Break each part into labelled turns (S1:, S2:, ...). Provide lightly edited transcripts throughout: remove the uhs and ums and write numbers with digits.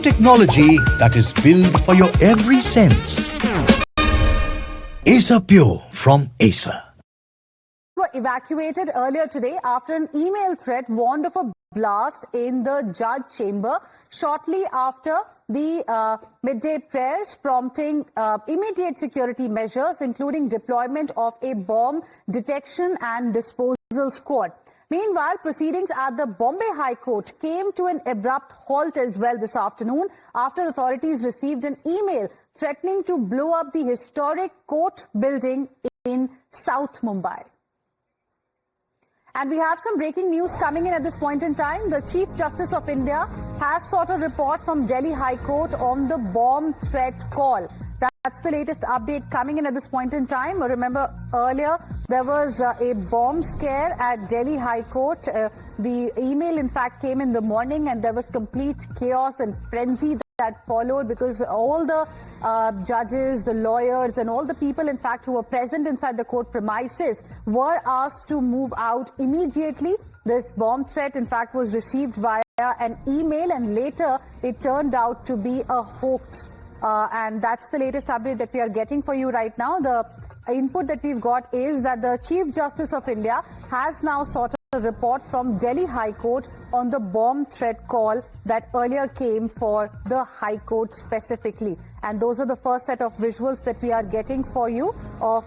S1: technology that is built for your every sense. Acer Pure from Acer.
S2: Were evacuated earlier today after an email threat warned of a blast in the judge chamber shortly after the midday prayers, prompting immediate security measures, including deployment of a bomb detection and disposal squad. Meanwhile, proceedings at the Bombay High Court came to an abrupt halt as well this afternoon after authorities received an email threatening to blow up the historic court building in South Mumbai. And we have some breaking news coming in at this point in time. The Chief Justice of India has sought a report from Delhi High Court on the bomb threat call. That's the latest update coming in at this point in time. Remember, earlier there was a bomb scare at Delhi High Court. The email, in fact, came in the morning and there was complete chaos and frenzy that followed because all the judges, the lawyers and all the people, in fact, who were present inside the court premises were asked to move out immediately. This bomb threat, in fact, was received via an email and later it turned out to be a hoax. And that's the latest update that we are getting for you right now. The input that we've got is that the Chief Justice of India has now sought a report from Delhi High Court on the bomb threat call that earlier came for the High Court specifically. And those are the first set of visuals that we are getting for you of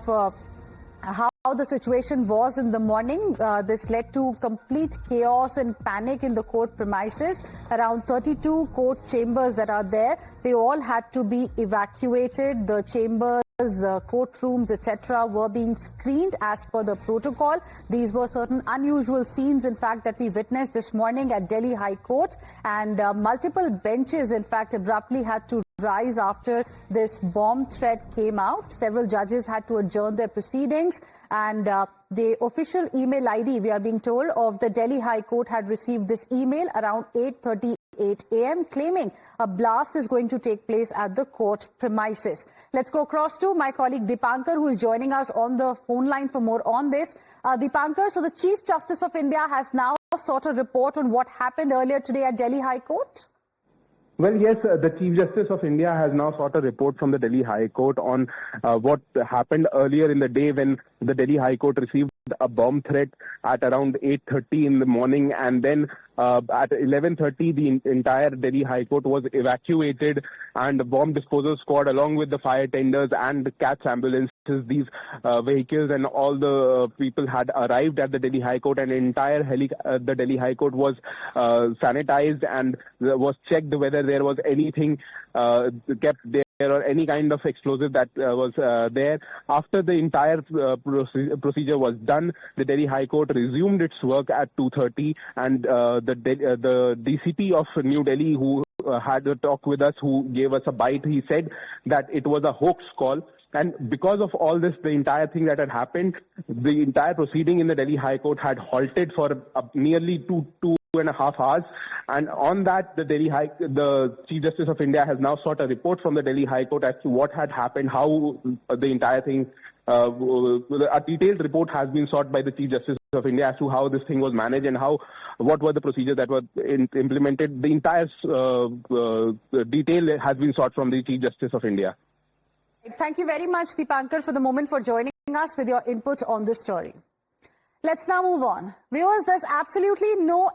S2: how the situation was in the morning. This led to complete chaos and panic in the court premises. Around 32 court chambers that are there, they all had to be evacuated. The chambers, the courtrooms, etc. were being screened as per the protocol. These were certain unusual scenes, in fact, that we witnessed this morning at Delhi High Court. And multiple benches, in fact, abruptly had to rise after this bomb threat came out. Several judges had to adjourn their proceedings. And the official email ID, we are being told, of the Delhi High Court had received this email around 8:38 a.m. claiming a blast is going to take place at the court premises. Let's go across to my colleague Dipankar, who is joining us on the phone line for more on this. Dipankar, so the Chief Justice of India has now sought a report on what happened earlier today at Delhi High Court?
S3: Well, yes, the Chief Justice of India has now sought a report from the Delhi High Court on what happened earlier in the day when the Delhi High Court received a bomb threat at around 8:30 in the morning, and then at 11:30 the entire Delhi High Court was evacuated and the bomb disposal squad along with the fire tenders and the CATS ambulances, these vehicles and all the people had arrived at the Delhi High Court, and entire the Delhi High Court was sanitized and was checked whether there was anything kept there or any kind of explosive that was there. After the entire procedure was done, the Delhi High Court resumed its work at 2:30, and the DCP of New Delhi, who had a talk with us, who gave us a bite, he said that it was a hoax call. And because of all this, the entire thing that had happened, the entire proceeding in the Delhi High Court had halted for nearly two and a half hours. And on that, the Chief Justice of India has now sought a report from the Delhi High Court as to what had happened, how the entire thing, a detailed report has been sought by the Chief Justice of India as to how this thing was managed and what were the procedures that were implemented. The entire detail has been sought from the Chief Justice of India.
S2: Thank you very much, Dipankar, for the moment for joining us with your input on this story. Let's now move on. Viewers, there's absolutely no